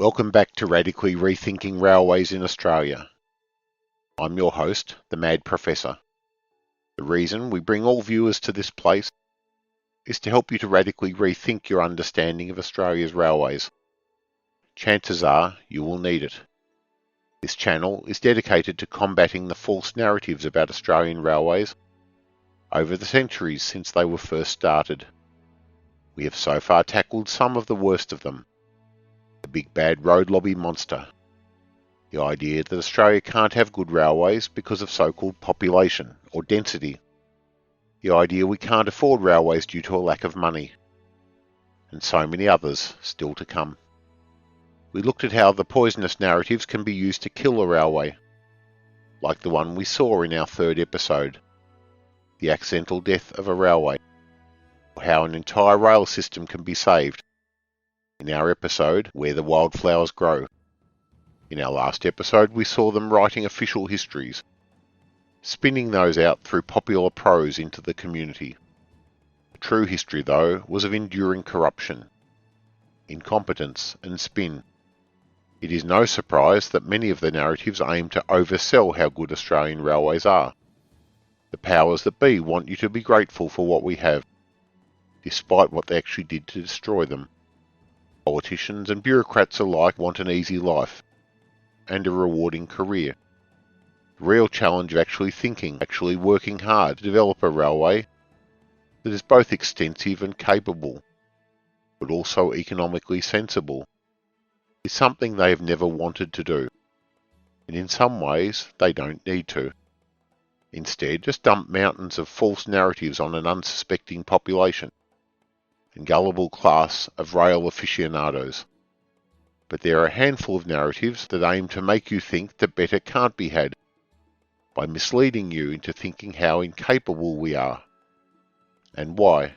Welcome back to Radically Rethinking Railways in Australia. I'm your host, the Mad Professor. The reason we bring all viewers to this place is to help you to radically rethink your understanding of Australia's railways. Chances are you will need it. This channel is dedicated to combating the false narratives about Australian railways over the centuries since they were first started. We have so far tackled some of the worst of them. The big bad road lobby monster. The idea that Australia can't have good railways because of so-called population or density. The idea we can't afford railways due to a lack of money. And so many others still to come. We looked at how the poisonous narratives can be used to kill a railway, like the one we saw in our third episode, the accidental death of a railway, or how an entire rail system can be saved, in our episode, Where the Wildflowers Grow. In our last episode, we saw them writing official histories, spinning those out through popular prose into the community. The true history, though, was of enduring corruption, incompetence and spin. It is no surprise that many of the narratives aim to oversell how good Australian railways are. The powers that be want you to be grateful for what we have, despite what they actually did to destroy them. Politicians and bureaucrats alike want an easy life and a rewarding career. The real challenge of actually thinking, actually working hard to develop a railway that is both extensive and capable, but also economically sensible, is something they have never wanted to do, and in some ways they don't need to. Instead, just dump mountains of false narratives on an unsuspecting population and gullible class of rail aficionados. But there are a handful of narratives that aim to make you think that better can't be had, by misleading you into thinking how incapable we are. And why?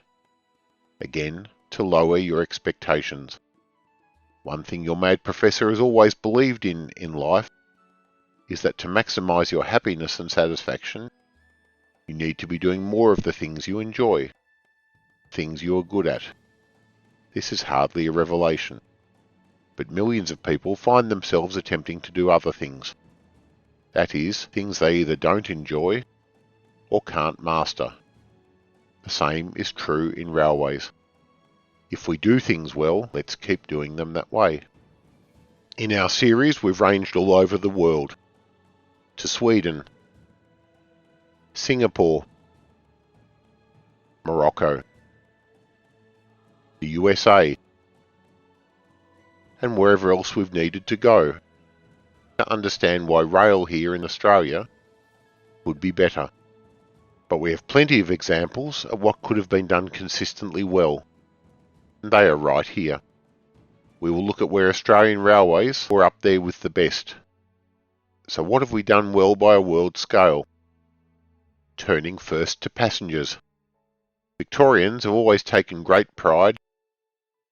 Again, to lower your expectations. One thing your Mad Professor has always believed in life is that to maximize your happiness and satisfaction, you need to be doing more of the things you enjoy, things you are good at. This is hardly a revelation, but millions of people find themselves attempting to do other things. That is, things they either don't enjoy or can't master. The same is true in railways. If we do things well, let's keep doing them that way. In our series, we've ranged all over the world, to Sweden, Singapore, Morocco, the USA, and wherever else we've needed to go, to understand why rail here in Australia would be better. But we have plenty of examples of what could have been done consistently well. And they are right here. We will look at where Australian railways were up there with the best. So what have we done well by a world scale? Turning first to passengers. Victorians have always taken great pride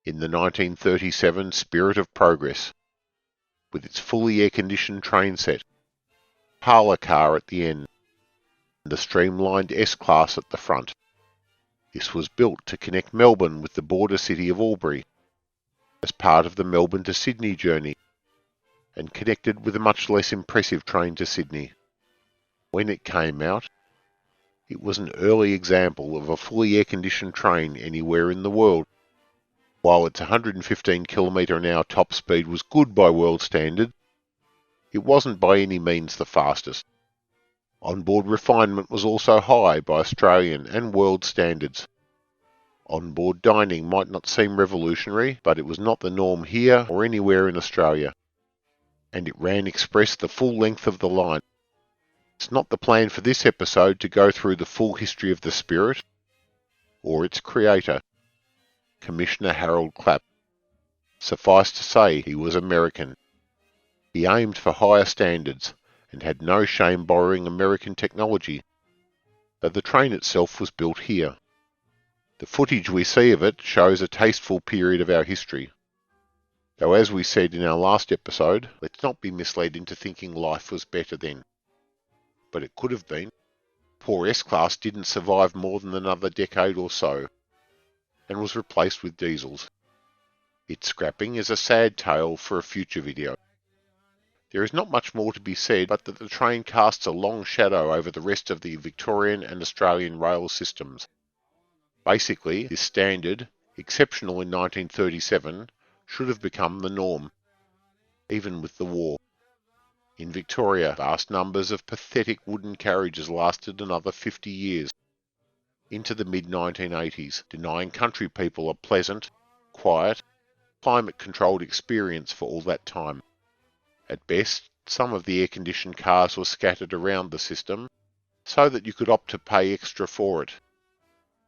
in the 1937 Spirit of Progress, with its fully air-conditioned train set, parlour car at the end, and the streamlined S-Class at the front. This was built to connect Melbourne with the border city of Albury, as part of the Melbourne to Sydney journey, and connected with a much less impressive train to Sydney. When it came out, it was an early example of a fully air-conditioned train anywhere in the world. While its 115 km/h top speed was good by world standard, it wasn't by any means the fastest. Onboard refinement was also high by Australian and world standards. Onboard dining might not seem revolutionary, but it was not the norm here or anywhere in Australia. And it ran express the full length of the line. It's not the plan for this episode to go through the full history of the Spirit, or its creator, Commissioner Harold Clapp. Suffice to say, he was American. He aimed for higher standards, and had no shame borrowing American technology, though the train itself was built here. The footage we see of it shows a tasteful period of our history. Though as we said in our last episode, let's not be misled into thinking life was better then. But it could have been. Poor S-Class didn't survive more than another decade or so, and was replaced with diesels. Its scrapping is a sad tale for a future video. There is not much more to be said, but that the train casts a long shadow over the rest of the Victorian and Australian rail systems. Basically, this standard, exceptional in 1937, should have become the norm, even with the war. In Victoria, vast numbers of pathetic wooden carriages lasted another 50 years, into the mid-1980s, denying country people a pleasant, quiet, climate-controlled experience for all that time. At best, some of the air-conditioned cars were scattered around the system, so that you could opt to pay extra for it.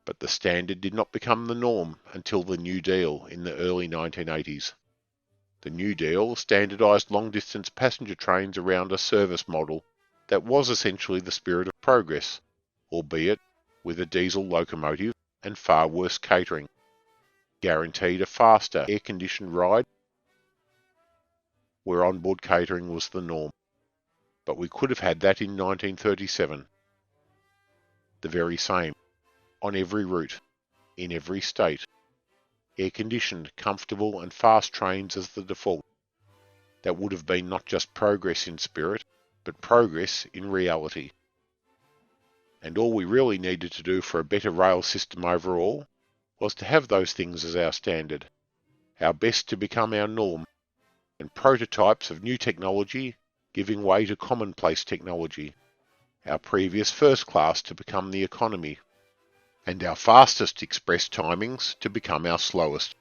But the standard did not become the norm until the New Deal in the early 1980s. The New Deal standardised long-distance passenger trains around a service model that was essentially the spirit of progress, albeit with a diesel locomotive and far worse catering, guaranteed a faster air-conditioned ride where onboard catering was the norm. But we could have had that in 1937. The very same, on every route, in every state. Air-conditioned, comfortable and fast trains as the default. That would have been not just progress in spirit, but progress in reality. And all we really needed to do for a better rail system overall was to have those things as our standard, our best to become our norm, and prototypes of new technology giving way to commonplace technology, our previous first class to become the economy, and our fastest express timings to become our slowest.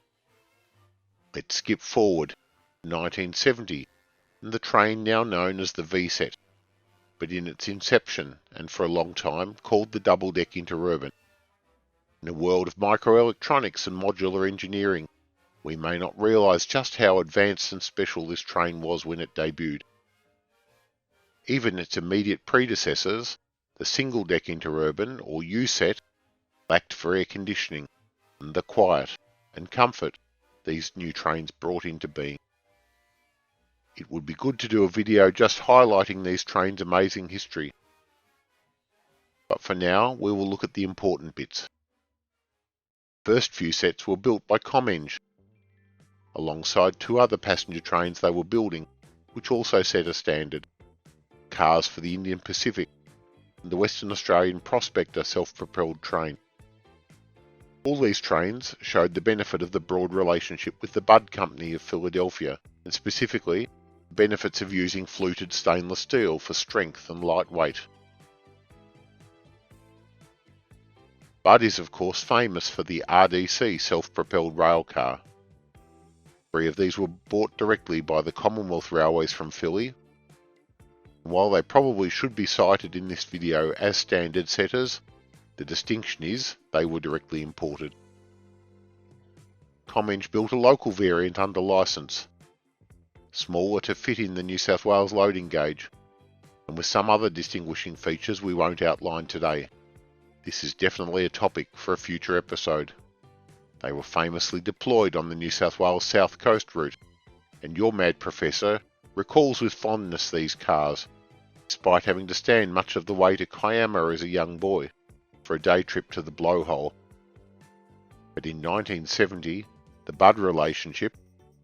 Let's skip forward to 1970 and the train now known as the VSET, but in its inception and for a long time called the double-deck interurban. In a world of microelectronics and modular engineering, we may not realise just how advanced and special this train was when it debuted. Even its immediate predecessors, the single-deck interurban or USET, lacked for air conditioning and the quiet and comfort these new trains brought into being. It would be good to do a video just highlighting these trains' amazing history. But for now, we will look at the important bits. First few sets were built by Comeng, alongside two other passenger trains they were building, which also set a standard. Cars for the Indian Pacific and the Western Australian Prospector self-propelled train. All these trains showed the benefit of the broad relationship with the Budd Company of Philadelphia, and specifically the benefits of using fluted stainless steel for strength and lightweight. Budd is of course famous for the RDC self-propelled rail car. 3 of these were bought directly by the Commonwealth Railways from Philly. And while they probably should be cited in this video as standard setters, the distinction is they were directly imported. Comeng built a local variant under licence, smaller to fit in the New South Wales loading gauge, and with some other distinguishing features we won't outline today. This is definitely a topic for a future episode. They were famously deployed on the New South Wales South Coast route, and your mad professor recalls with fondness these cars, despite having to stand much of the way to Kiama as a young boy for a day trip to the blowhole. But in 1970, the Budd relationship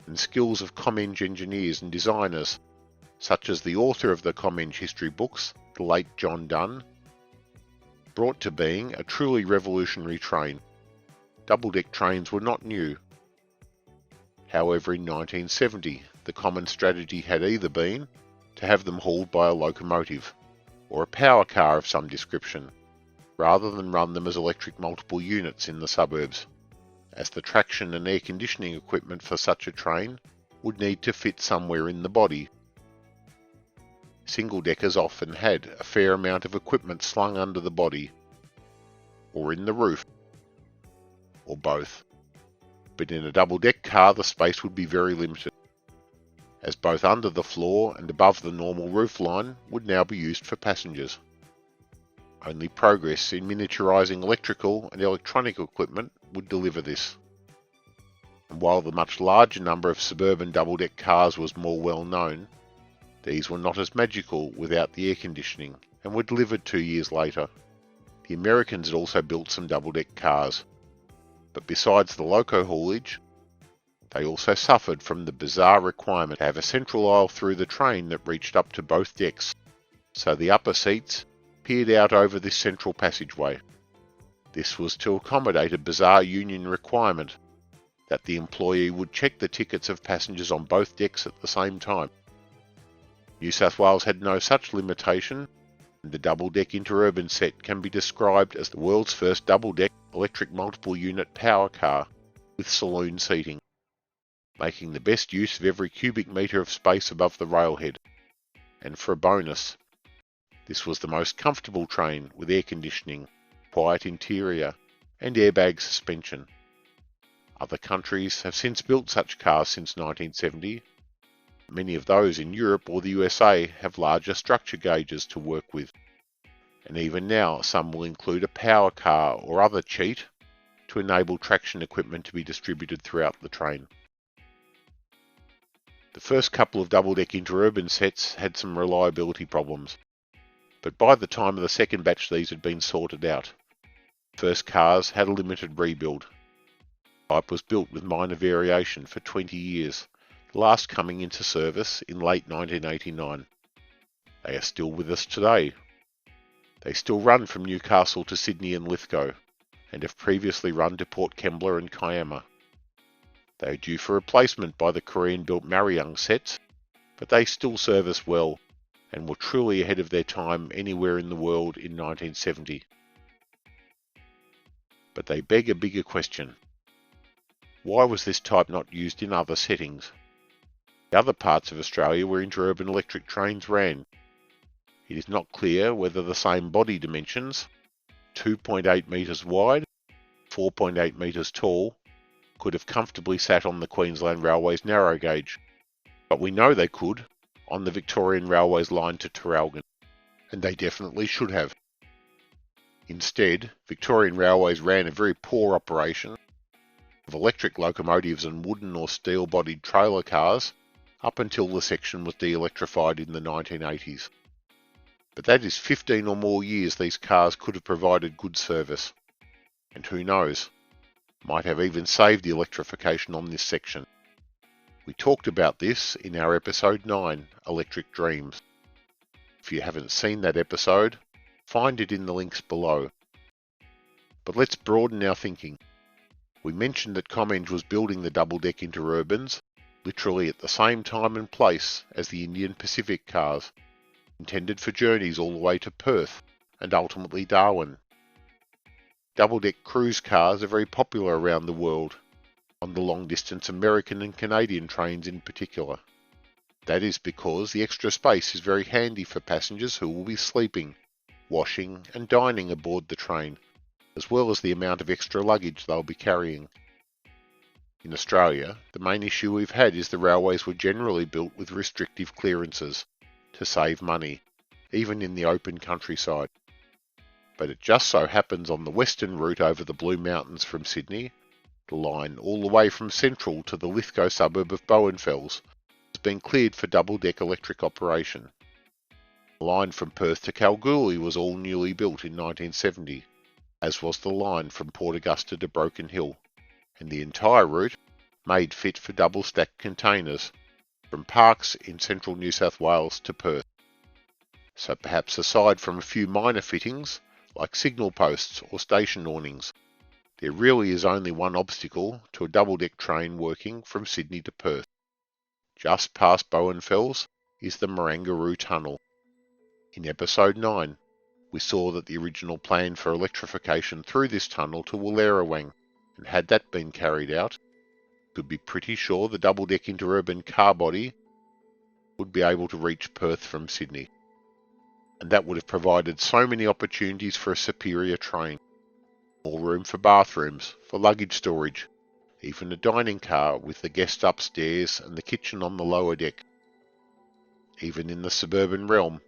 and skills of Comeng engineers and designers, such as the author of the Comeng history books, the late John Dunn, brought to being a truly revolutionary train. Double-deck trains were not new. However, in 1970, the common strategy had either been to have them hauled by a locomotive, or a power car of some description, rather than run them as electric multiple units in the suburbs, as the traction and air conditioning equipment for such a train would need to fit somewhere in the body. Single-deckers often had a fair amount of equipment slung under the body, or in the roof, or both. But in a double-deck car the space would be very limited, as both under the floor and above the normal roof line would now be used for passengers. Only progress in miniaturising electrical and electronic equipment would deliver this. And while the much larger number of suburban double-deck cars was more well known, these were not as magical without the air conditioning, and were delivered 2 years later. The Americans had also built some double-deck cars, but besides the loco haulage, They also suffered from the bizarre requirement to have a central aisle through the train that reached up to both decks, so the upper seats peered out over this central passageway. This was to accommodate a bizarre union requirement that the employee would check the tickets of passengers on both decks at the same time. New South Wales had no such limitation, and the double-deck interurban set can be described as the world's first double-deck electric multiple unit power car with saloon seating, making the best use of every cubic metre of space above the railhead. And for a bonus, this was the most comfortable train with air conditioning, quiet interior, and airbag suspension. Other countries have since built such cars since 1970. Many of those in Europe or the USA have larger structure gauges to work with. And even now, some will include a power car or other cheat to enable traction equipment to be distributed throughout the train. The first couple of double-deck interurban sets had some reliability problems, but by the time of the second batch these had been sorted out. First cars had a limited rebuild. The type was built with minor variation for 20 years, last coming into service in late 1989. They are still with us today. They still run from Newcastle to Sydney and Lithgow, and have previously run to Port Kembla and Kiama. They are due for replacement by the Korean-built Mariung sets, but they still serve us well, and were truly ahead of their time anywhere in the world in 1970. But they beg a bigger question. Why was this type not used in other settings? The other parts of Australia where interurban electric trains ran. It is not clear whether the same body dimensions, 2.8 metres wide, 4.8 metres tall, could have comfortably sat on the Queensland Railway's narrow gauge, but we know they could on the Victorian Railway's line to Traralgon, and they definitely should have. Instead, Victorian Railways ran a very poor operation of electric locomotives and wooden or steel-bodied trailer cars up until the section was de-electrified in the 1980s. But that is 15 or more years these cars could have provided good service. And who knows, might have even saved the electrification on this section. We talked about this in our episode 9, Electric Dreams. If you haven't seen that episode, find it in the links below. But let's broaden our thinking. We mentioned that Comenge was building the double-deck interurbans literally at the same time and place as the Indian Pacific cars, intended for journeys all the way to Perth and ultimately Darwin. Double-deck cruise cars are very popular around the world, on the long-distance American and Canadian trains in particular. That is because the extra space is very handy for passengers who will be sleeping, washing and dining aboard the train, as well as the amount of extra luggage they'll be carrying. In Australia, the main issue we've had is the railways were generally built with restrictive clearances to save money, even in the open countryside. But it just so happens on the western route over the Blue Mountains from Sydney, the line all the way from Central to the Lithgow suburb of Bowenfels has been cleared for double-deck electric operation. The line from Perth to Kalgoorlie was all newly built in 1970, as was the line from Port Augusta to Broken Hill, and the entire route made fit for double-stacked containers from Parkes in central New South Wales to Perth. So perhaps aside from a few minor fittings, like signal posts or station awnings, there really is only one obstacle to a double-deck train working from Sydney to Perth. Just past Bowenfels is the Marangaroo Tunnel. In episode 9, we saw that the original plan for electrification through this tunnel to Wallerawang, and had that been carried out, could be pretty sure the double-deck interurban car body would be able to reach Perth from Sydney. And that would have provided so many opportunities for a superior train. More room for bathrooms, for luggage storage, even a dining car with the guests upstairs and the kitchen on the lower deck. Even in the suburban realm,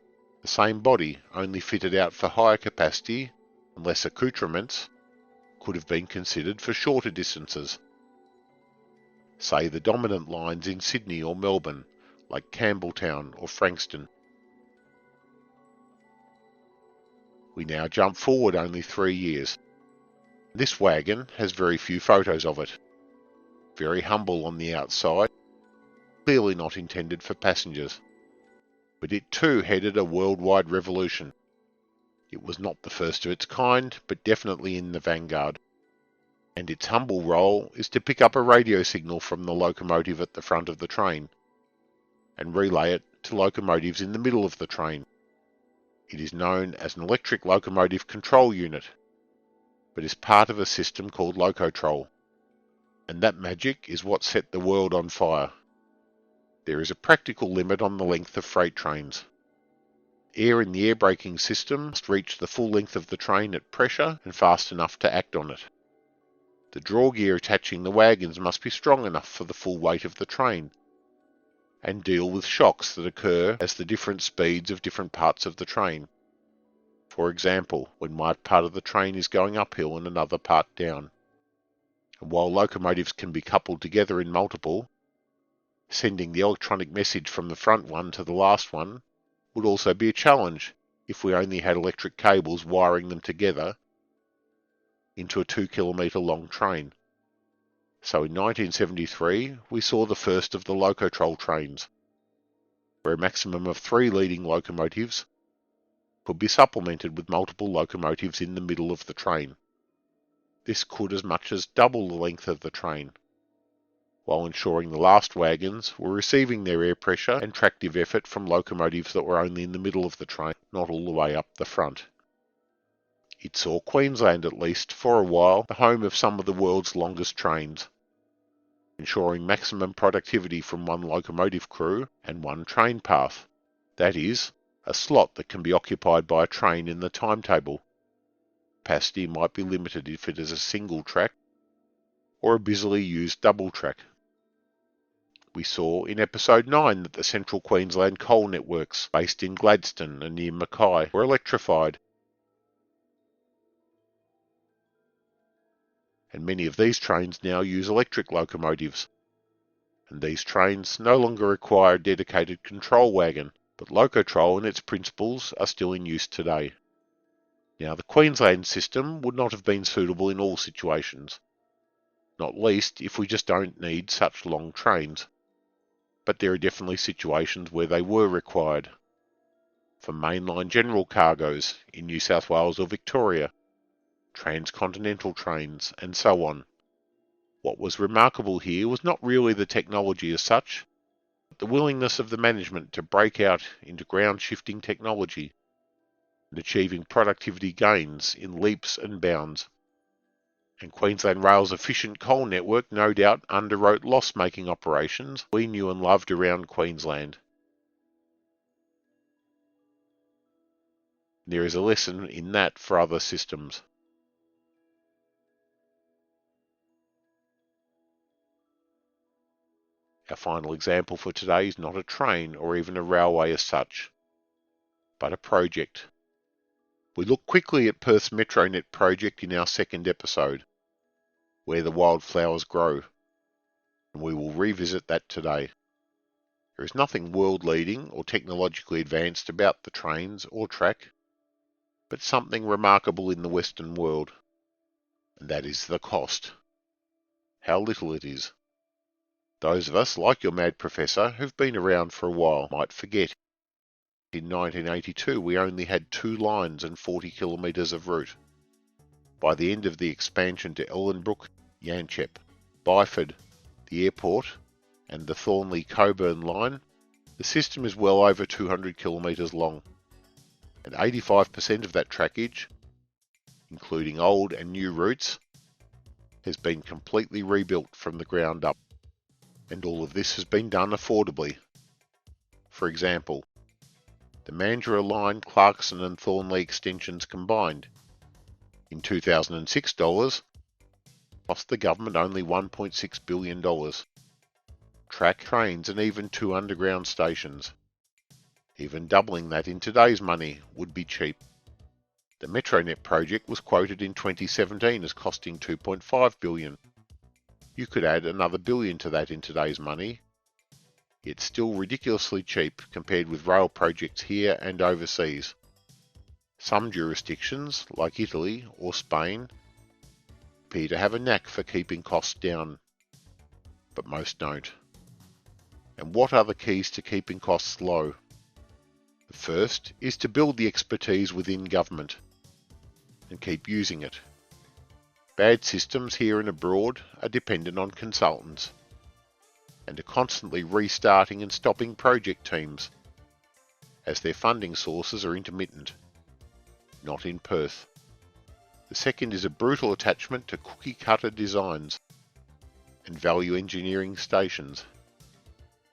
the same body, only fitted out for higher capacity and less accoutrements, could have been considered for shorter distances. Say the dominant lines in Sydney or Melbourne, like Campbelltown or Frankston. We now jump forward only 3 years. This wagon has very few photos of it. very humble on the outside, clearly not intended for passengers. But it too headed a worldwide revolution. It was not the first of its kind, but definitely in the vanguard. And its humble role is to pick up a radio signal from the locomotive at the front of the train and relay it to locomotives in the middle of the train. It is known as an electric locomotive control unit, but is part of a system called Locotrol. And that magic is what set the world on fire. There is a practical limit on the length of freight trains. Air in the air braking system must reach the full length of the train at pressure and fast enough to act on it. The draw gear attaching the wagons must be strong enough for the full weight of the train and deal with shocks that occur as the different speeds of different parts of the train. For example, when one part of the train is going uphill and another part down. And while locomotives can be coupled together in multiple, sending the electronic message from the front one to the last one would also be a challenge if we only had electric cables wiring them together into a 2-kilometre long train. So in 1973 we saw the first of the Locotrol trains, where a maximum of 3 leading locomotives could be supplemented with multiple locomotives in the middle of the train. This could as much as double the length of the train, while ensuring the last wagons were receiving their air pressure and tractive effort from locomotives that were only in the middle of the train, not all the way up the front. It saw Queensland, at least for a while, the home of some of the world's longest trains, ensuring maximum productivity from one locomotive crew and one train path, that is, a slot that can be occupied by a train in the timetable. Capacity might be limited if it is a single track or a busily used double track. We saw in episode 9 that the Central Queensland coal networks, based in Gladstone and near Mackay, were electrified. And many of these trains now use electric locomotives. And these trains no longer require a dedicated control wagon, but Locotrol and its principles are still in use today. Now, the Queensland system would not have been suitable in all situations, not least if we just don't need such long trains. But there are definitely situations where they were required. For mainline general cargoes in New South Wales or Victoria, transcontinental trains, and so on. What was remarkable here was not really the technology as such, but the willingness of the management to break out into ground-shifting technology and achieving productivity gains in leaps and bounds. And Queensland Rail's efficient coal network no doubt underwrote loss-making operations we knew and loved around Queensland. There is a lesson in that for other systems. Our final example for today is not a train or even a railway as such, but a project. We look quickly at Perth's Metronet project in our second episode, Where the Wildflowers Grow, and we will revisit that today. There is nothing world-leading or technologically advanced about the trains or track, but something remarkable in the Western world, and that is the cost. How little it is. Those of us, like your mad professor, who've been around for a while, might forget. In 1982 we only had 2 lines and 40 kilometres of route. By the end of the expansion to Ellenbrook, Yanchep, Byford, the airport, and the Thornley-Coburn line, the system is well over 200 kilometres long, and 85% of that trackage, including old and new routes, has been completely rebuilt from the ground up. And all of this has been done affordably. For example, the Mandurah line, Clarkson and Thornley extensions combined, in 2006 dollars, cost the government only $1.6 billion. Track, trains and even 2 underground stations. Even doubling that in today's money would be cheap. The Metronet project was quoted in 2017 as costing $2.5 billion. You could add another billion to that in today's money. It's still ridiculously cheap compared with rail projects here and overseas. Some jurisdictions, like Italy or Spain, appear to have a knack for keeping costs down. but most don't. And what are the keys to keeping costs low? The first is to build the expertise within government and keep using it. Bad systems here and abroad are dependent on consultants and are constantly restarting and stopping project teams as their funding sources are intermittent, not in Perth. The second is a brutal attachment to cookie-cutter designs and value engineering stations.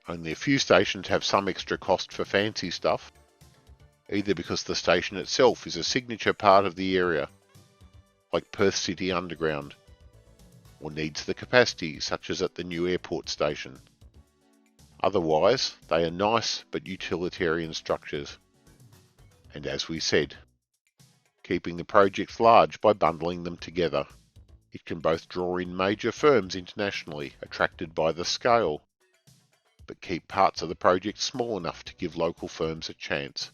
Only a few stations have some extra cost for fancy stuff, either because the station itself is a signature part of the area, like Perth City Underground, or needs the capacity, such as at the new airport station. Otherwise, they are nice but utilitarian structures. And as we said, keeping the projects large by bundling them together. It can both draw in major firms internationally attracted by the scale, but keep parts of the project small enough to give local firms a chance.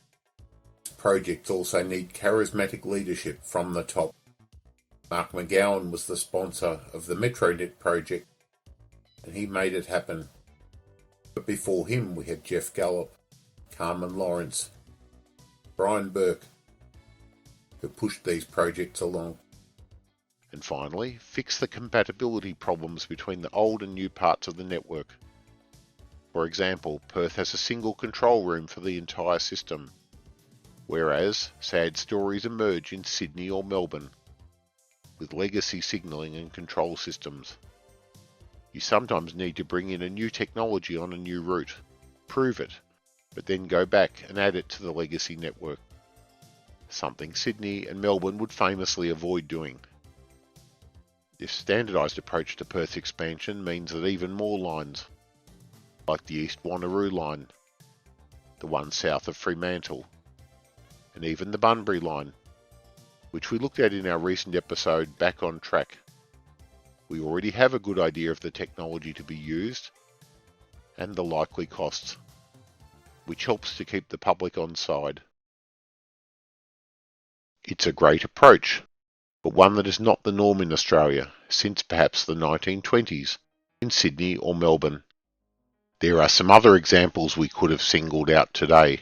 Projects also need charismatic leadership from the top. Mark McGowan was the sponsor of the Metronet project, and he made it happen. But before him we had Jeff Gallop, Carmen Lawrence, Brian Burke, who pushed these projects along. And finally, fix the compatibility problems between the old and new parts of the network. For example, Perth has a single control room for the entire system, whereas sad stories emerge in Sydney or Melbourne, with legacy signalling and control systems. You sometimes need to bring in a new technology on a new route, prove it, but then go back and add it to the legacy network. Something Sydney and Melbourne would famously avoid doing. This standardised approach to Perth expansion means that even more lines, like the East Wanneroo line, the one south of Fremantle, and even the Bunbury line, which we looked at in our recent episode Back on Track. We already have a good idea of the technology to be used and the likely costs, which helps to keep the public on side. It's a great approach, but one that is not the norm in Australia since perhaps the 1920s in Sydney or Melbourne. There are some other examples we could have singled out today,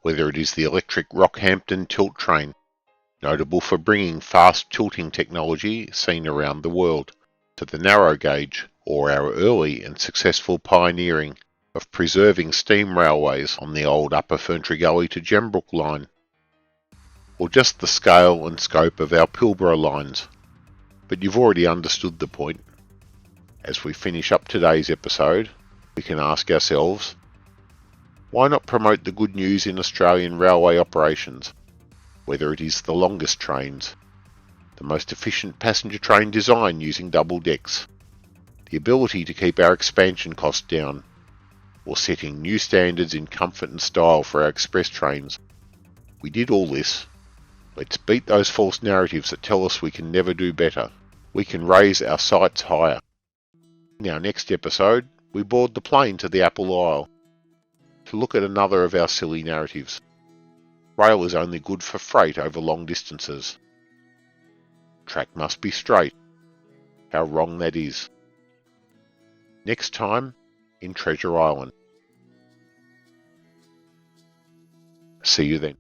whether it is the electric Rockhampton tilt train, notable for bringing fast tilting technology seen around the world, to the narrow gauge, or our early and successful pioneering of preserving steam railways on the old Upper Ferntree Gully to Gembrook line, or just the scale and scope of our Pilbara lines. But you've already understood the point. As we finish up today's episode, we can ask ourselves, why not promote the good news in Australian railway operations, whether it is the longest trains, the most efficient passenger train design using double decks, the ability to keep our expansion costs down, or setting new standards in comfort and style for our express trains. We did all this. Let's beat those false narratives that tell us we can never do better. We can raise our sights higher. In our next episode, we board the plane to the Apple Isle to look at another of our silly narratives. Rail is only good for freight over long distances. Track must be straight. How wrong that is. Next time, in Treasure Island. See you then.